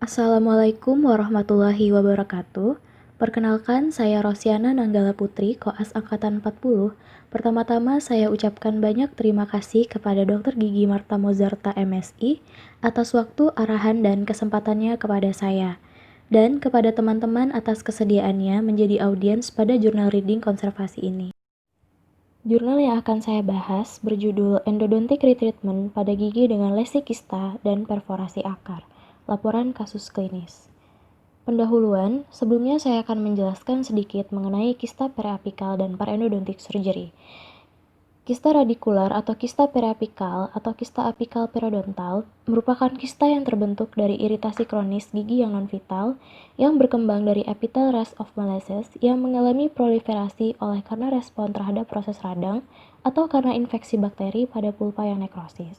Assalamualaikum warahmatullahi wabarakatuh. Perkenalkan, saya Rosiana Nanggala Putri, Koas Angkatan 40. Pertama-tama saya ucapkan banyak terima kasih kepada Dr. Gigi Marta Mozarta MSI atas waktu, arahan, dan kesempatannya kepada saya. Dan kepada teman-teman atas kesediaannya menjadi audiens pada jurnal reading konservasi ini. Jurnal yang akan saya bahas berjudul Endodontic Retreatment pada gigi dengan lesi kista dan perforasi akar. Laporan kasus klinis. Pendahuluan, sebelumnya saya akan menjelaskan sedikit mengenai kista periapikal dan parendodontic surgery. Kista radikular atau kista periapikal atau kista apikal periodontal merupakan kista yang terbentuk dari iritasi kronis gigi yang non-vital yang berkembang dari epitel rest of malaces yang mengalami proliferasi oleh karena respon terhadap proses radang atau karena infeksi bakteri pada pulpa yang nekrosis.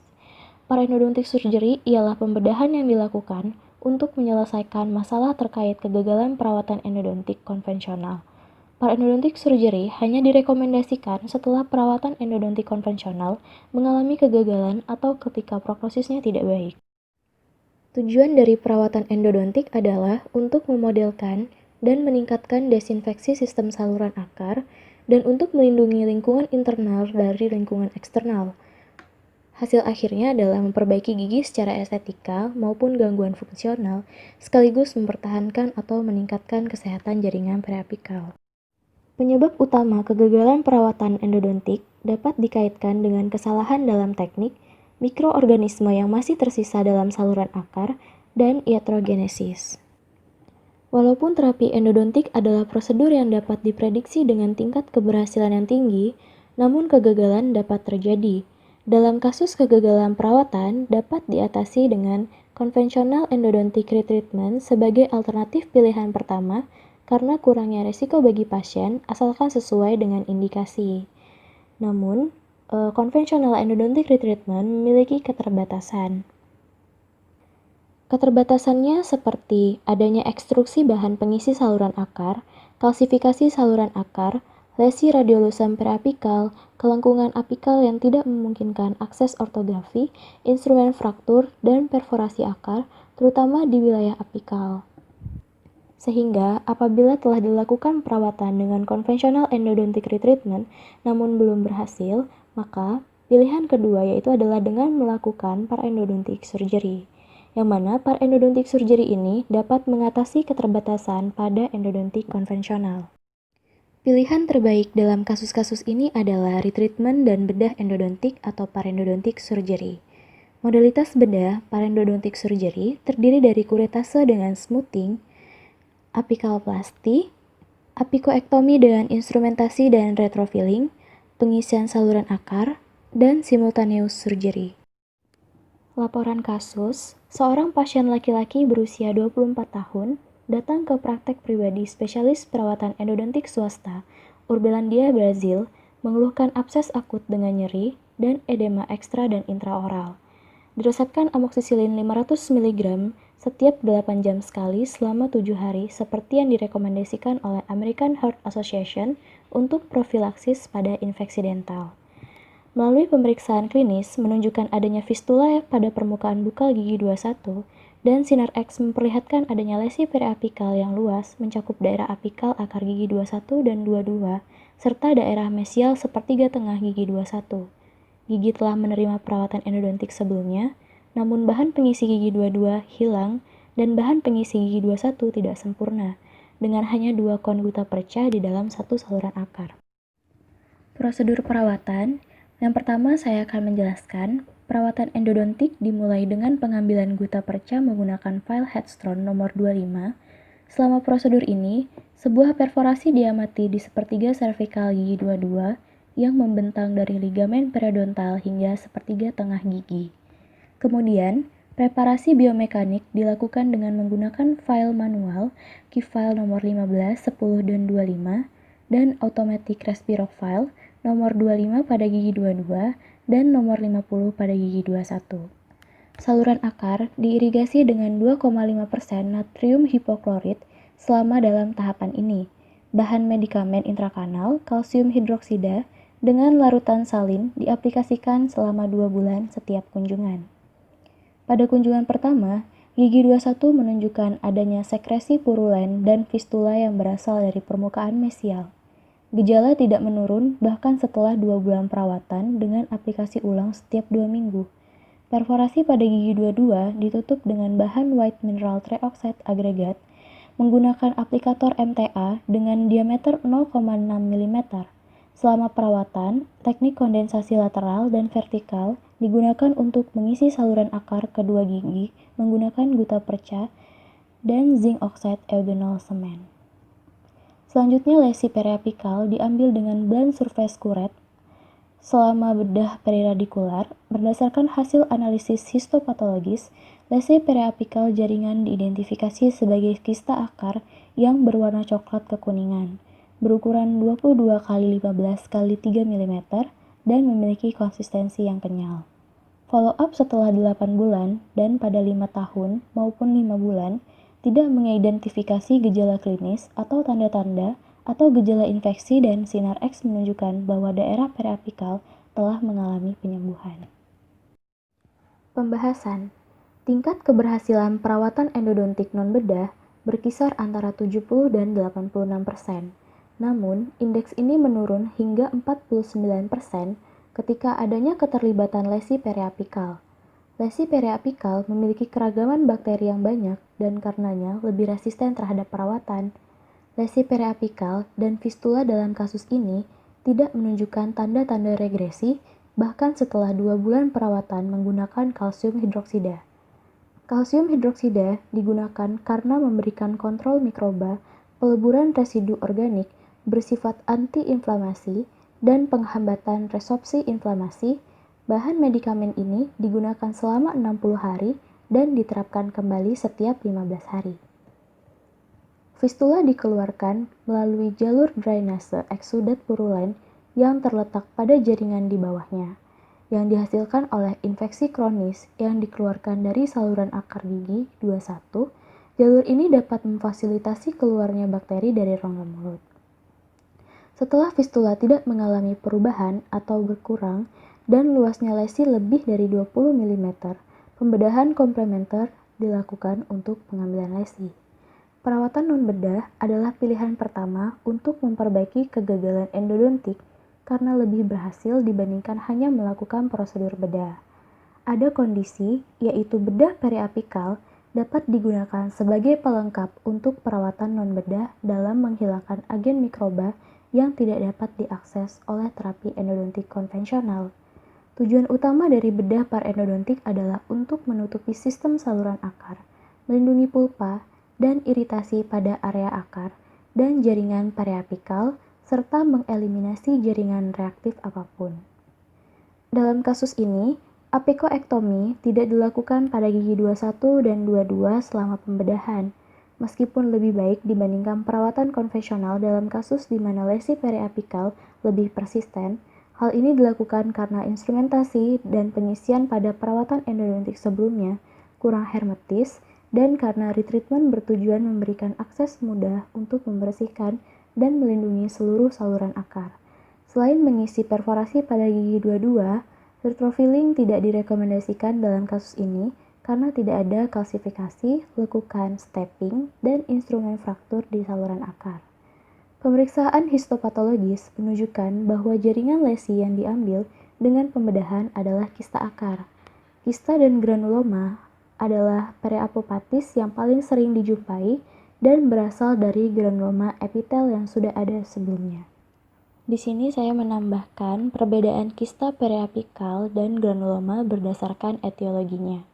Parendodontic surgery ialah pembedahan yang dilakukan untuk menyelesaikan masalah terkait kegagalan perawatan endodontik konvensional. Parendodontic surgery hanya direkomendasikan setelah perawatan endodontik konvensional mengalami kegagalan atau ketika prognosisnya tidak baik. Tujuan dari perawatan endodontik adalah untuk memodelkan dan meningkatkan desinfeksi sistem saluran akar dan untuk melindungi lingkungan internal dari lingkungan eksternal. Hasil akhirnya adalah memperbaiki gigi secara estetika maupun gangguan fungsional, sekaligus mempertahankan atau meningkatkan kesehatan jaringan periapikal. Penyebab utama kegagalan perawatan endodontik dapat dikaitkan dengan kesalahan dalam teknik, mikroorganisme yang masih tersisa dalam saluran akar, dan iatrogenesis. Walaupun terapi endodontik adalah prosedur yang dapat diprediksi dengan tingkat keberhasilan yang tinggi, namun kegagalan dapat terjadi. Dalam kasus kegagalan perawatan dapat diatasi dengan konvensional endodontic retreatment sebagai alternatif pilihan pertama karena kurangnya resiko bagi pasien asalkan sesuai dengan indikasi. Namun, konvensional endodontic retreatment memiliki keterbatasan. Keterbatasannya seperti adanya ekstruksi bahan pengisi saluran akar, kalsifikasi saluran akar, lesi radiolusam periapikal, kelengkungan apikal yang tidak memungkinkan akses ortografi, instrumen fraktur, dan perforasi akar, terutama di wilayah apikal. Sehingga apabila telah dilakukan perawatan dengan konvensional endodontic retreatment namun belum berhasil, maka pilihan kedua yaitu adalah dengan melakukan parendodontic surgery. Yang mana parendodontic surgery ini dapat mengatasi keterbatasan pada endodontik konvensional. Pilihan terbaik dalam kasus-kasus ini adalah retreatment dan bedah endodontik atau parendodontic surgery. Modalitas bedah parendodontic surgery terdiri dari kuretase dengan smoothing, apikalplasti, apikoektomi dengan instrumentasi dan retrofilling, pengisian saluran akar, dan simultaneous surgery. Laporan kasus, seorang pasien laki-laki berusia 24 tahun datang ke praktek pribadi spesialis perawatan endodontik swasta, Uberlândia, Brazil, mengeluhkan abses akut dengan nyeri dan edema ekstra dan intraoral. Diresepkan amoxicillin 500 mg setiap 8 jam sekali selama 7 hari seperti yang direkomendasikan oleh American Heart Association untuk profilaksis pada infeksi dental. Melalui pemeriksaan klinis menunjukkan adanya fistula pada permukaan bukal gigi 21 dan sinar X memperlihatkan adanya lesi periapikal yang luas mencakup daerah apikal akar gigi 21 dan 22 serta daerah mesial sepertiga tengah gigi 21. Gigi telah menerima perawatan endodontik sebelumnya, namun bahan pengisi gigi 22 hilang dan bahan pengisi gigi 21 tidak sempurna, dengan hanya 2 kon guta perca di dalam satu saluran akar. Prosedur perawatan. Yang pertama saya akan menjelaskan, perawatan endodontik dimulai dengan pengambilan guta perca menggunakan file Headstone nomor 25. Selama prosedur ini, sebuah perforasi diamati di sepertiga cervical gigi 22 yang membentang dari ligamen periodontal hingga sepertiga tengah gigi. Kemudian, preparasi biomekanik dilakukan dengan menggunakan file manual, key file nomor 15, 10, dan 25, dan automatic respiro file nomor 25 pada gigi 22 dan nomor 50 pada gigi 21. Saluran akar diirigasi dengan 2,5% natrium hipoklorit selama dalam tahapan ini. Bahan medikamen intrakanal kalsium hidroksida dengan larutan salin diaplikasikan selama 2 bulan setiap kunjungan. Pada kunjungan pertama, Gigi 21 menunjukkan adanya sekresi purulen dan fistula yang berasal dari permukaan mesial. Gejala tidak menurun bahkan setelah 2 bulan perawatan dengan aplikasi ulang setiap 2 minggu. Perforasi pada gigi 22 ditutup dengan bahan white mineral trioxide agregat menggunakan aplikator MTA dengan diameter 0,6 mm. Selama perawatan, teknik kondensasi lateral dan vertikal digunakan untuk mengisi saluran akar kedua gigi menggunakan guta perca dan zinc oxide eugenol semen. Selanjutnya lesi periapikal diambil dengan blunt surface curette selama bedah periradikular. Berdasarkan hasil analisis histopatologis, lesi periapikal jaringan diidentifikasi sebagai kista akar yang berwarna coklat kekuningan, berukuran 22 x 15 x 3 mm dan memiliki konsistensi yang kenyal. Follow up setelah 8 bulan dan pada 5 tahun maupun 5 bulan tidak mengidentifikasi gejala klinis atau tanda-tanda atau gejala infeksi dan sinar X menunjukkan bahwa daerah periapikal telah mengalami penyembuhan. Pembahasan. Tingkat keberhasilan perawatan endodontik non-bedah berkisar antara 70 dan 86%. Namun, indeks ini menurun hingga 49% ketika adanya keterlibatan lesi periapikal. Lesi periapikal memiliki keragaman bakteri yang banyak dan karenanya lebih resisten terhadap perawatan. Lesi periapikal dan fistula dalam kasus ini tidak menunjukkan tanda-tanda regresi bahkan setelah 2 bulan perawatan menggunakan kalsium hidroksida. Kalsium hidroksida digunakan karena memberikan kontrol mikroba, peleburan residu organik bersifat anti-inflamasi, dan penghambatan resorpsi inflamasi. Bahan medikamen ini digunakan selama 60 hari dan diterapkan kembali setiap 15 hari. Fistula dikeluarkan melalui jalur drainase eksudat purulen yang terletak pada jaringan di bawahnya, yang dihasilkan oleh infeksi kronis yang dikeluarkan dari saluran akar gigi 21. Jalur ini dapat memfasilitasi keluarnya bakteri dari rongga mulut. Setelah fistula tidak mengalami perubahan atau berkurang dan luasnya lesi lebih dari 20 mm, pembedahan komplementer dilakukan untuk pengambilan lesi. Perawatan non-bedah adalah pilihan pertama untuk memperbaiki kegagalan endodontik karena lebih berhasil dibandingkan hanya melakukan prosedur bedah. Ada kondisi, yaitu bedah periapikal, dapat digunakan sebagai pelengkap untuk perawatan non-bedah dalam menghilangkan agen mikroba yang tidak dapat diakses oleh terapi endodontik konvensional. Tujuan utama dari bedah parendodontik adalah untuk menutupi sistem saluran akar, melindungi pulpa, dan iritasi pada area akar dan jaringan periapikal, serta mengeliminasi jaringan reaktif apapun. Dalam kasus ini, apikoektomi tidak dilakukan pada gigi 21 dan 22 selama pembedahan, meskipun lebih baik dibandingkan perawatan konvensional dalam kasus di mana lesi periapikal lebih persisten. Hal ini dilakukan karena instrumentasi dan pengisian pada perawatan endodontik sebelumnya kurang hermetis dan karena retreatment bertujuan memberikan akses mudah untuk membersihkan dan melindungi seluruh saluran akar. Selain mengisi perforasi pada gigi 22, retrofilling tidak direkomendasikan dalam kasus ini karena tidak ada kalsifikasi, lekukan, stepping, dan instrumen fraktur di saluran akar. Pemeriksaan histopatologis menunjukkan bahwa jaringan lesi yang diambil dengan pembedahan adalah kista akar. Kista dan granuloma adalah periapopatis yang paling sering dijumpai dan berasal dari granuloma epitel yang sudah ada sebelumnya. Di sini saya menambahkan perbedaan kista periapikal dan granuloma berdasarkan etiologinya.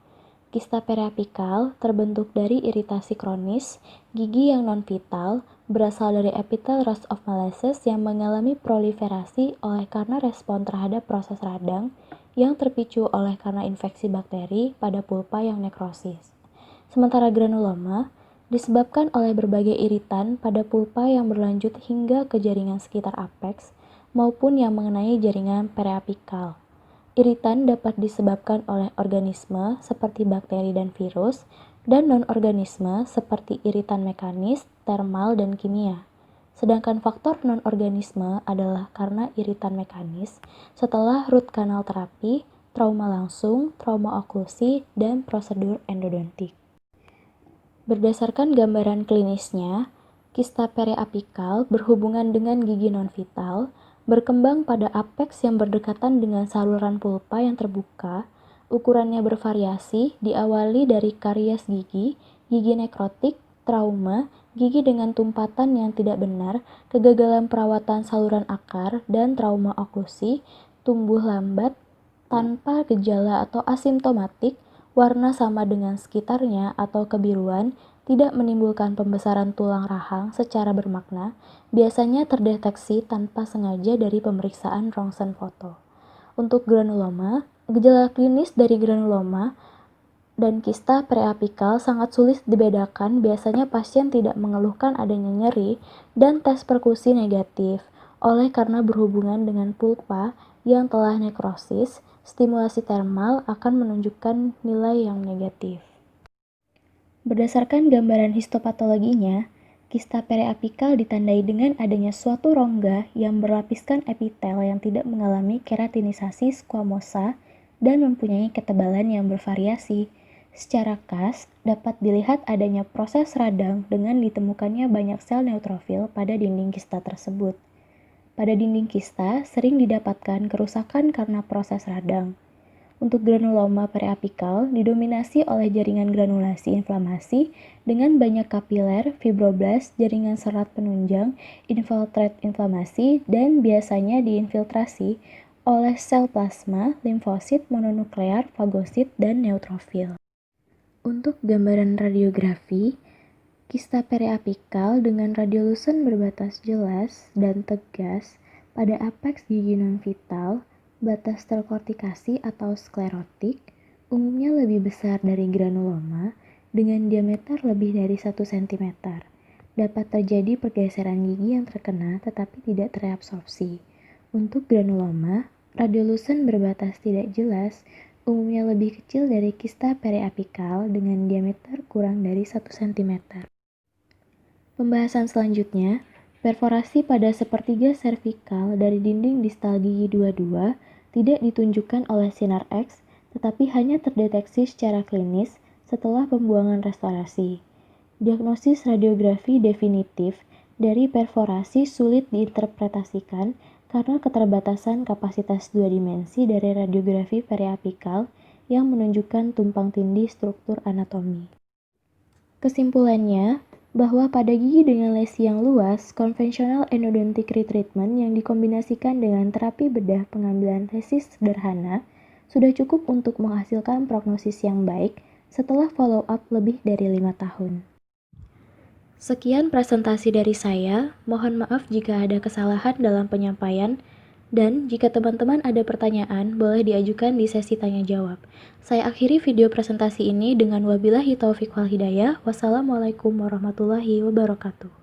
Kista periapikal terbentuk dari iritasi kronis, gigi yang non-vital, berasal dari epitel rust of malaise yang mengalami proliferasi oleh karena respon terhadap proses radang yang terpicu oleh karena infeksi bakteri pada pulpa yang nekrosis. Sementara granuloma disebabkan oleh berbagai iritan pada pulpa yang berlanjut hingga ke jaringan sekitar apex maupun yang mengenai jaringan periapikal. Iritan dapat disebabkan oleh organisme seperti bakteri dan virus, dan non-organisme seperti iritan mekanis, termal, dan kimia. Sedangkan faktor non-organisme adalah karena iritan mekanis setelah root canal terapi, trauma langsung, trauma oklusi, dan prosedur endodontik. Berdasarkan gambaran klinisnya, kista periapikal berhubungan dengan gigi non-vital, berkembang pada apeks yang berdekatan dengan saluran pulpa yang terbuka, ukurannya bervariasi, diawali dari karies gigi nekrotik, trauma, gigi dengan tumpatan yang tidak benar, kegagalan perawatan saluran akar, dan trauma oklusi, tumbuh lambat, tanpa gejala atau asimptomatik, warna sama dengan sekitarnya atau kebiruan, tidak menimbulkan pembesaran tulang rahang secara bermakna, biasanya terdeteksi tanpa sengaja dari pemeriksaan rongsen foto. Untuk granuloma, gejala klinis dari granuloma dan kista preapikal sangat sulit dibedakan. Biasanya pasien tidak mengeluhkan adanya nyeri dan tes perkusi negatif. Oleh karena berhubungan dengan pulpa yang telah nekrosis, stimulasi termal akan menunjukkan nilai yang negatif. Berdasarkan gambaran histopatologinya, kista periapikal ditandai dengan adanya suatu rongga yang berlapiskan epitel yang tidak mengalami keratinisasi squamosa dan mempunyai ketebalan yang bervariasi. Secara khas, dapat dilihat adanya proses radang dengan ditemukannya banyak sel neutrofil pada dinding kista tersebut. Pada dinding kista, sering didapatkan kerusakan karena proses radang. Untuk granuloma periapikal didominasi oleh jaringan granulasi inflamasi dengan banyak kapiler, fibroblast, jaringan serat penunjang, infiltrate inflamasi, dan biasanya diinfiltrasi oleh sel plasma, limfosit, mononuklear, fagosit, dan neutrofil. Untuk gambaran radiografi, kista periapikal dengan radiolusen berbatas jelas dan tegas pada apeks gigi non-vital, batas terkortikasi atau sklerotik, umumnya lebih besar dari granuloma dengan diameter lebih dari 1 cm. Dapat terjadi pergeseran gigi yang terkena tetapi tidak terabsorpsi. Untuk granuloma, radiolusen berbatas tidak jelas umumnya lebih kecil dari kista periapikal dengan diameter kurang dari 1 cm. Pembahasan selanjutnya, perforasi pada sepertiga servikal dari dinding distal gigi 22 tidak ditunjukkan oleh sinar X, tetapi hanya terdeteksi secara klinis setelah pembuangan restorasi. Diagnosis radiografi definitif dari perforasi sulit diinterpretasikan karena keterbatasan kapasitas 2 dimensi dari radiografi periapikal yang menunjukkan tumpang tindih struktur anatomi. Kesimpulannya, bahwa pada gigi dengan lesi yang luas, konvensional endodontic retreatment yang dikombinasikan dengan terapi bedah pengambilan lesi sederhana sudah cukup untuk menghasilkan prognosis yang baik setelah follow-up lebih dari 5 tahun. Sekian presentasi dari saya, mohon maaf jika ada kesalahan dalam penyampaian, dan jika teman-teman ada pertanyaan, boleh diajukan di sesi tanya-jawab. Saya akhiri video presentasi ini dengan wabillahi taufiq wal hidayah. Wassalamualaikum warahmatullahi wabarakatuh.